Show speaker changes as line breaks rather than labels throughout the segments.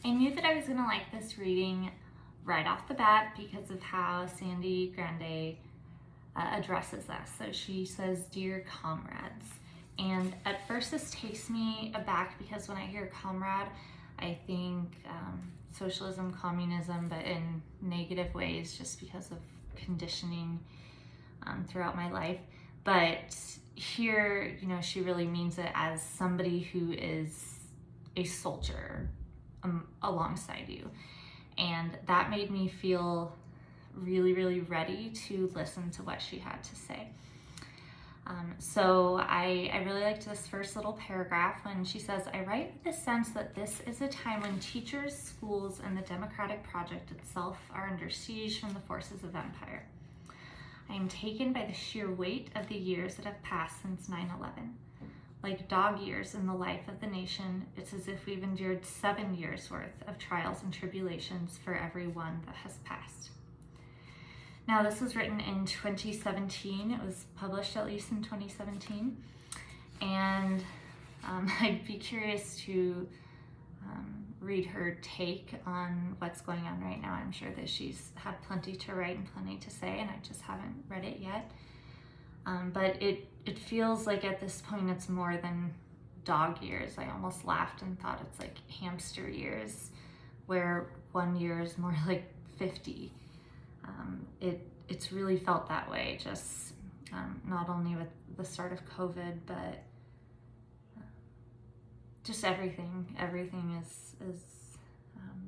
I knew that I was gonna like this reading right off the bat because of how Sandy Grande addresses us. So she says, "Dear comrades." And at first this takes me aback because when I hear comrade, I think socialism, communism, but in negative ways just because of conditioning throughout my life. But here, she really means it as somebody who is a soldier alongside you. And that made me feel really, really ready to listen to what she had to say. So I really liked this first little paragraph when she says, "I write with the sense that this is a time when teachers, schools, and the democratic project itself are under siege from the forces of empire. I am taken by the sheer weight of the years that have passed since 9/11. Like dog years in the life of the nation, it's as if we've endured 7 years worth of trials and tribulations for every one that has passed." Now, this was written in 2017. It was published at least in 2017. And I'd be curious to read her take on what's going on right now. I'm sure that she's had plenty to write and plenty to say, and I just haven't read it yet. But it feels like at this point it's more than dog years. I almost laughed and thought it's like hamster years, where 1 year is more like 50. It's really felt that way, just not only with the start of COVID, but just everything is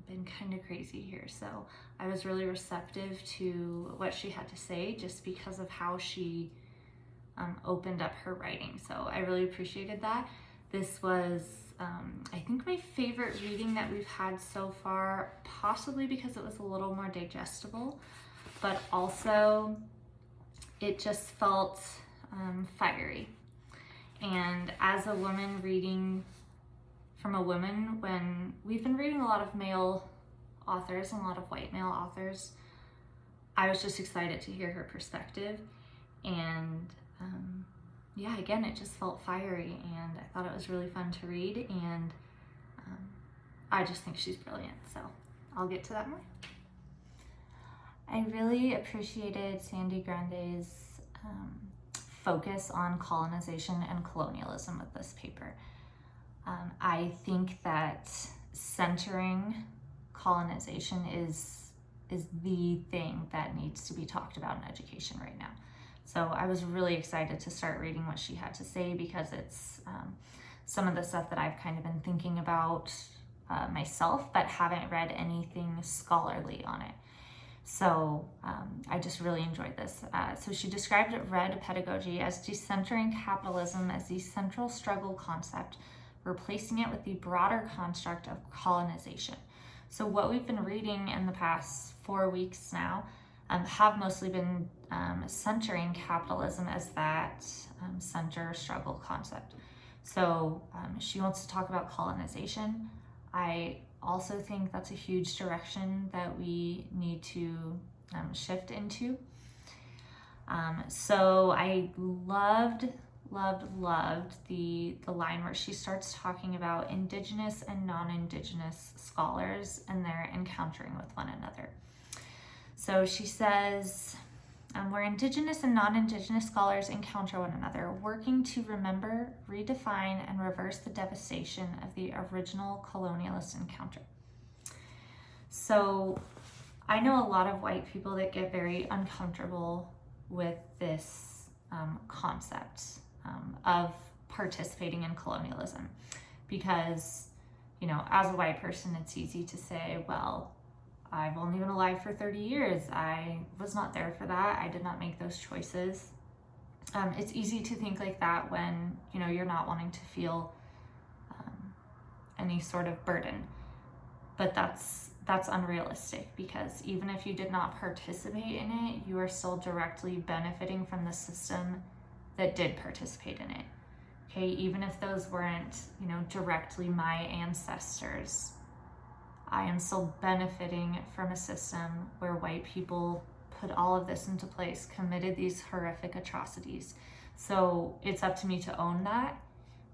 been kind of crazy here. So I was really receptive to what she had to say just because of how she opened up her writing. So I really appreciated that. This was, I think, my favorite reading that we've had so far, possibly because it was a little more digestible, but also it just felt fiery. And as a woman reading from a woman, when we've been reading a lot of male authors and a lot of white male authors, I was just excited to hear her perspective. And yeah, again, it just felt fiery, and I thought it was really fun to read, and I just think she's brilliant. So I'll get to that more. I really appreciated Sandy Grande's focus on colonization and colonialism with this paper. I think that centering colonization is the thing that needs to be talked about in education right now. So I was really excited to start reading what she had to say because it's some of the stuff that I've kind of been thinking about myself, but haven't read anything scholarly on it. So I just really enjoyed this. So she described Red Pedagogy as decentering capitalism as the central struggle concept, replacing it with the broader construct of colonization. So what we've been reading in the past 4 weeks now have mostly been centering capitalism as that center struggle concept. So she wants to talk about colonization. I also think that's a huge direction that we need to shift into. So I loved the line where she starts talking about Indigenous and non-Indigenous scholars and their encountering with one another. So she says, where Indigenous and non-Indigenous scholars encounter one another, working to remember, redefine, and reverse the devastation of the original colonialist encounter. So I know a lot of white people that get very uncomfortable with this concept of participating in colonialism because, as a white person, it's easy to say, well, I've only been alive for 30 years. I was not there for that. I did not make those choices. It's easy to think like that when, you're not wanting to feel any sort of burden. But that's unrealistic because even if you did not participate in it, you are still directly benefiting from the system that did participate in it. Okay, even if those weren't, directly my ancestors, I am still benefiting from a system where white people put all of this into place, committed these horrific atrocities. So it's up to me to own that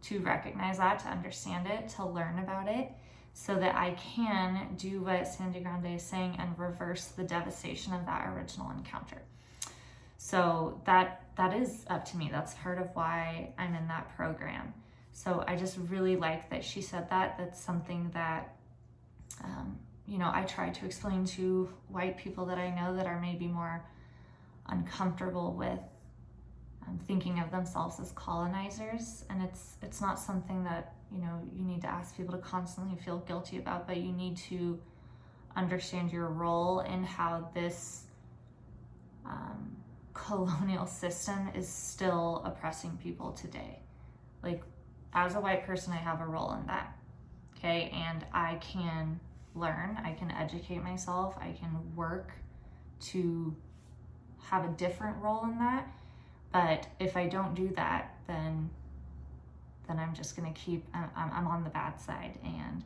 to recognize that, to understand it, to learn about it, so that I can do what Sandy Grande is saying and reverse the devastation of that original encounter. So that is up to me. That's part of why I'm in that program. So I just really like that she said that. That's something that, I try to explain to white people that I know that are maybe more uncomfortable with thinking of themselves as colonizers. And it's not something that, you need to ask people to constantly feel guilty about, but you need to understand your role in how this colonial system is still oppressing people today. Like, as a white person, I have a role in that, okay? And I can learn, I can educate myself, I can work to have a different role in that. But if I don't do that, then I'm just gonna keep, I'm on the bad side. And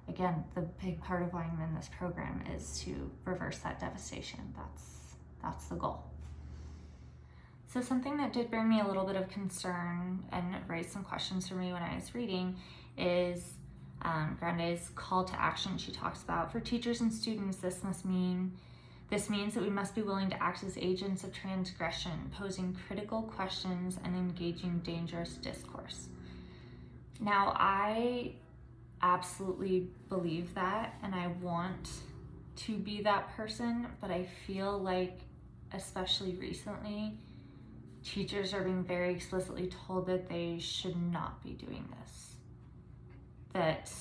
again, the big part of why I'm in this program is to reverse that devastation. That's the goal. So something that did bring me a little bit of concern and raise some questions for me when I was reading is Grande's call to action. She talks about, for teachers and students, this means that we must be willing to act as agents of transgression, posing critical questions and engaging dangerous discourse. Now, I absolutely believe that, and I want to be that person, but I feel like, especially recently, teachers are being very explicitly told that they should not be doing this. That,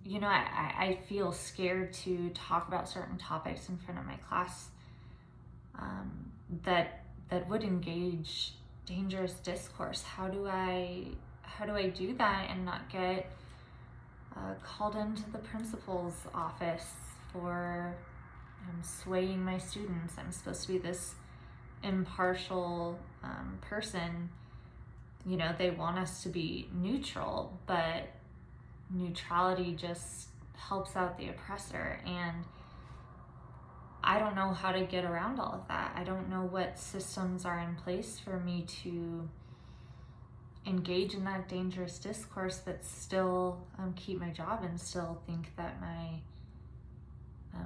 I feel scared to talk about certain topics in front of my class that would engage dangerous discourse. How do I do that and not get called into the principal's office for swaying my students? I'm supposed to be this impartial person. They want us to be neutral, but neutrality just helps out the oppressor, and I don't know how to get around all of that. I don't know what systems are in place for me to engage in that dangerous discourse, but still keep my job and still think that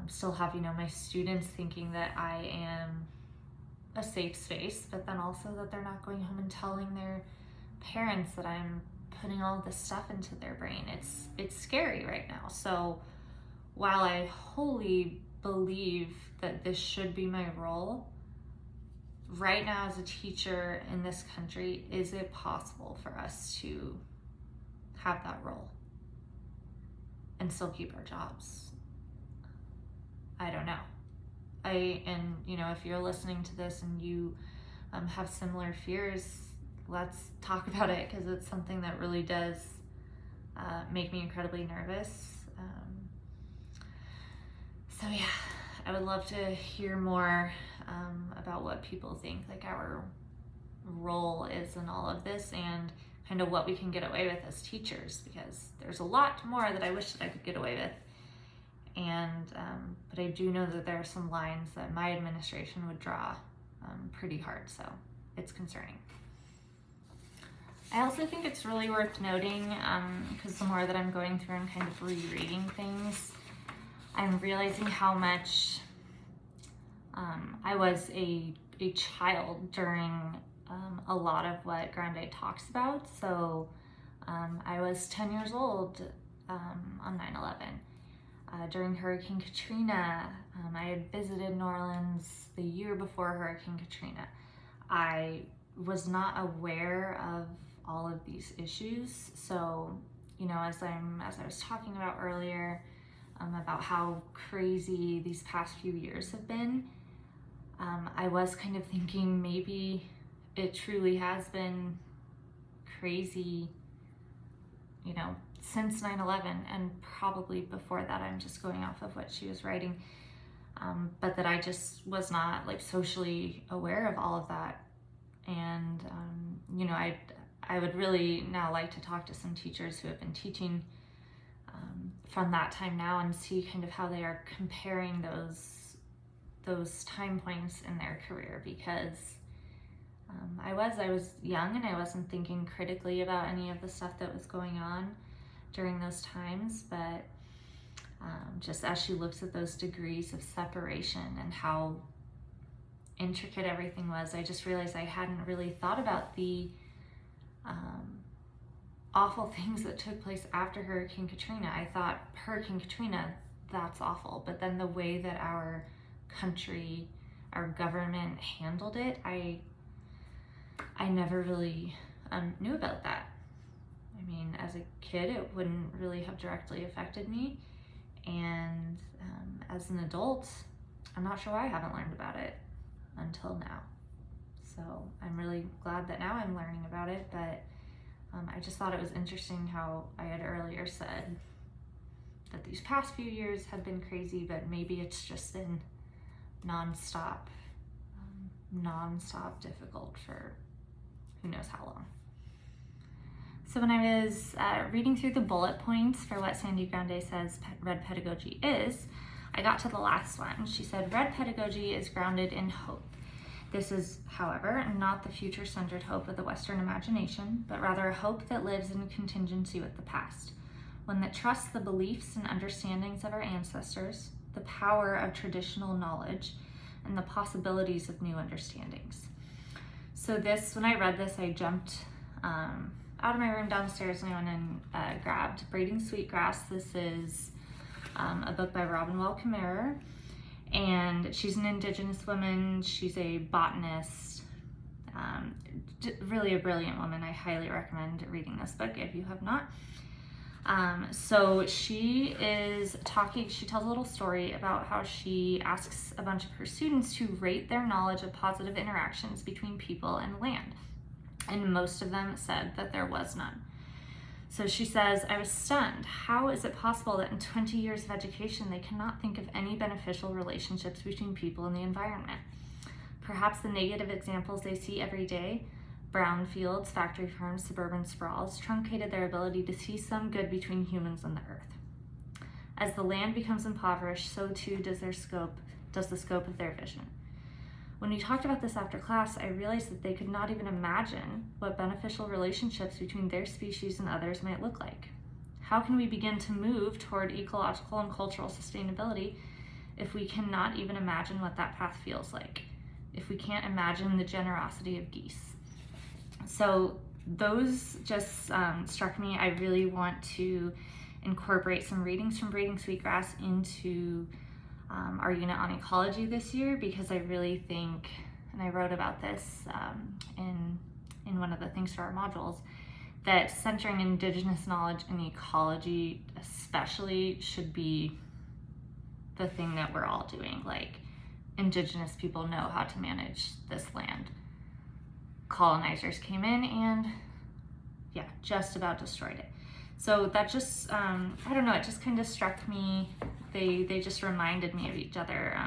still have my students thinking that I am a safe space, but then also that they're not going home and telling their parents that I'm putting all this stuff into their brain. It's scary right now. So while I wholly believe that this should be my role, right now as a teacher in this country, is it possible for us to have that role and still keep our jobs? I don't know. If you're listening to this and you have similar fears, let's talk about it, because it's something that really does make me incredibly nervous. So yeah, I would love to hear more about what people think like our role is in all of this, and kind of what we can get away with as teachers, because there's a lot more that I wish that I could get away with. And but I do know that there are some lines that my administration would draw pretty hard, so it's concerning. I also think it's really worth noting, because the more that I'm going through and kind of rereading things, I'm realizing how much I was a child during a lot of what Grande talks about. So I was 10 years old on 9/11. During Hurricane Katrina, I had visited New Orleans the year before Hurricane Katrina. I was not aware of all of these issues. So, as I was talking about earlier, about how crazy these past few years have been, I was kind of thinking maybe it truly has been crazy, since 9/11, and probably before that. I'm just going off of what she was writing, but that I just was not socially aware of all of that. And I would really now like to talk to some teachers who have been teaching from that time now, and see kind of how they are comparing those time points in their career, because I was young and I wasn't thinking critically about any of the stuff that was going on during those times, but just as she looks at those degrees of separation and how intricate everything was, I just realized I hadn't really thought about the awful things that took place after Hurricane Katrina. I thought Hurricane Katrina, that's awful, but then the way that our country, our government handled it, I never really knew about that. I mean, as a kid, it wouldn't really have directly affected me, and as an adult, I'm not sure why I haven't learned about it until now. So I'm really glad that now I'm learning about it, but I just thought it was interesting how I had earlier said that these past few years have been crazy, but maybe it's just been nonstop difficult for who knows how long. So when I was reading through the bullet points for what Sandy Grande says Red Pedagogy is, I got to the last one. She said, Red Pedagogy is grounded in hope. This is, however, not the future-centered hope of the Western imagination, but rather a hope that lives in contingency with the past, one that trusts the beliefs and understandings of our ancestors, the power of traditional knowledge, and the possibilities of new understandings. So this, when I read this, I jumped out of my room downstairs and I went and grabbed Braiding Sweetgrass. This is a book by Robin Wall Kimmerer, and she's an Indigenous woman. She's a botanist, really a brilliant woman. I highly recommend reading this book if you have not. So she tells a little story about how she asks a bunch of her students to rate their knowledge of positive interactions between people and land. And most of them said that there was none. So she says, I was stunned. How is it possible that in 20 years of education, they cannot think of any beneficial relationships between people and the environment? Perhaps the negative examples they see every day, brown fields, factory farms, suburban sprawls, truncated their ability to see some good between humans and the earth. As the land becomes impoverished, so too does the scope of their vision. When we talked about this after class, I realized that they could not even imagine what beneficial relationships between their species and others might look like. How can we begin to move toward ecological and cultural sustainability if we cannot even imagine what that path feels like? If we can't imagine the generosity of geese? So those just struck me. I really want to incorporate some readings from Braiding Sweetgrass into our unit on ecology this year, because I really think, and I wrote about this in one of the things for our modules, that centering Indigenous knowledge in ecology especially should be the thing that we're all doing. Like, Indigenous people know how to manage this land. Colonizers came in and just about destroyed it. So that just, I don't know, it just kind of struck me. They just reminded me of each other,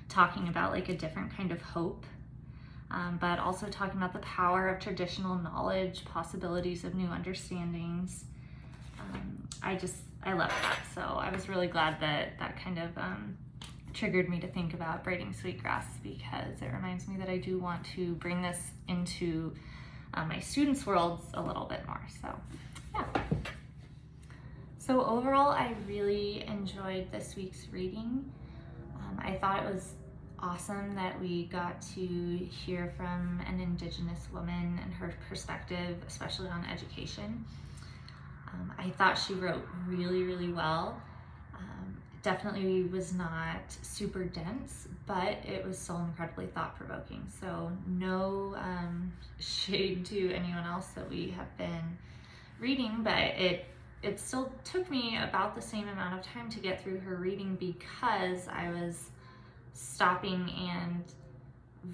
talking about like a different kind of hope, but also talking about the power of traditional knowledge, possibilities of new understandings. I love that. So I was really glad that kind of triggered me to think about Braiding Sweetgrass, because it reminds me that I do want to bring this into my students' worlds a little bit more. So yeah. So overall, I really enjoyed this week's reading. I thought it was awesome that we got to hear from an Indigenous woman and her perspective, especially on education. I thought she wrote really, really well. Definitely was not super dense, but it was still incredibly thought-provoking. So no shade to anyone else that we have been reading, but it still took me about the same amount of time to get through her reading, because I was stopping and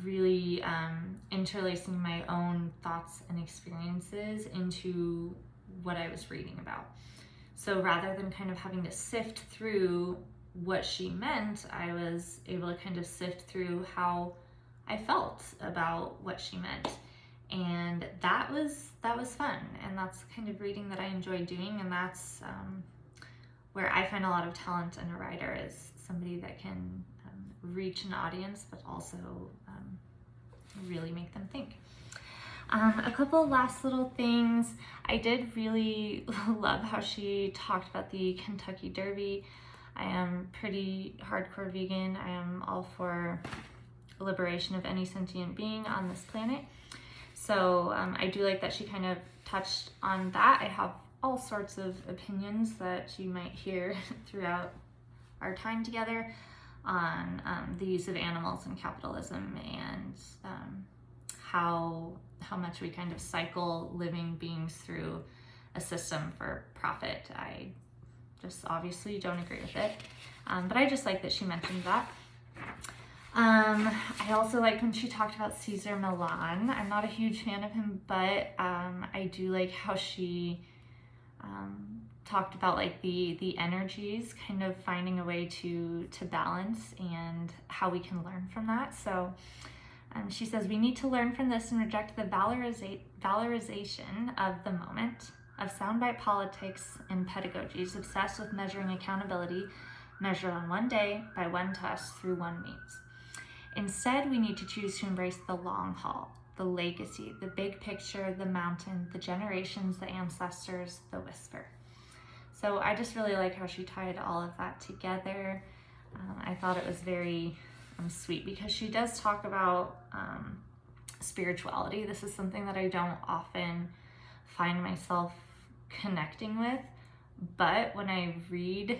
really interlacing my own thoughts and experiences into what I was reading about. So rather than kind of having to sift through what she meant, I was able to kind of sift through how I felt about what she meant. And that was fun, and that's the kind of reading that I enjoy doing, and that's where I find a lot of talent in a writer, is somebody that can reach an audience but also really make them think. A couple last little things. I did really love how she talked about the Kentucky Derby. I am pretty hardcore vegan. I am all for liberation of any sentient being on this planet. So I do like that she kind of touched on that. I have all sorts of opinions that you might hear throughout our time together on the use of animals in capitalism and how much we kind of cycle living beings through a system for profit. I just obviously don't agree with it, but I just like that she mentioned that. I also like when she talked about Cesar Millan. I'm not a huge fan of him, but I do like how she talked about like the energies, kind of finding a way to balance and how we can learn from that. So she says we need to learn from this and reject the valorization of the moment, of soundbite politics and pedagogies obsessed with measuring accountability, measured on one day by one test through one means. Instead, we need to choose to embrace the long haul, the legacy, the big picture, the mountain, the generations, the ancestors, the whisper. So I just really like how she tied all of that together. I thought it was very sweet because she does talk about spirituality. This is something that I don't often find myself connecting with, but when I read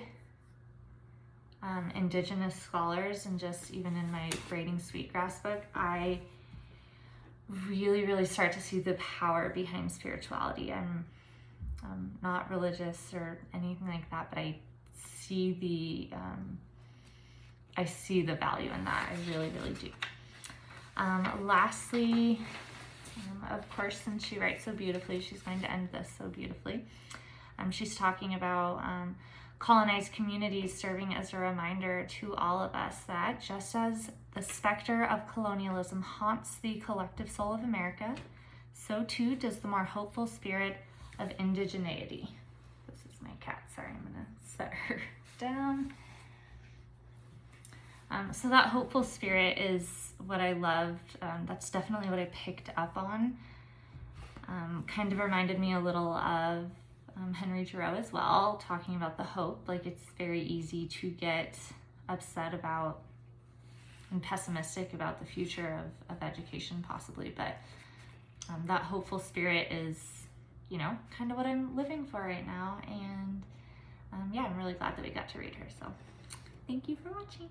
Indigenous scholars and just even in my Braiding Sweetgrass book, I really start to see the power behind spirituality. I'm not religious or anything like that, but I see the value in that. I really do. Lastly, of course, since she writes so beautifully, she's going to end this so beautifully. She's talking about colonized communities serving as a reminder to all of us that just as the specter of colonialism haunts the collective soul of America, so too does the more hopeful spirit of indigeneity. This is my cat, sorry, I'm gonna set her down. So that hopeful spirit is what I loved. That's definitely what I picked up on. Kind of reminded me a little of Henry Thoreau as well, talking about the hope. Like, it's very easy to get upset about and pessimistic about the future of education possibly, but that hopeful spirit is, kind of what I'm living for right now. And yeah, I'm really glad that we got to read her. So thank you for watching.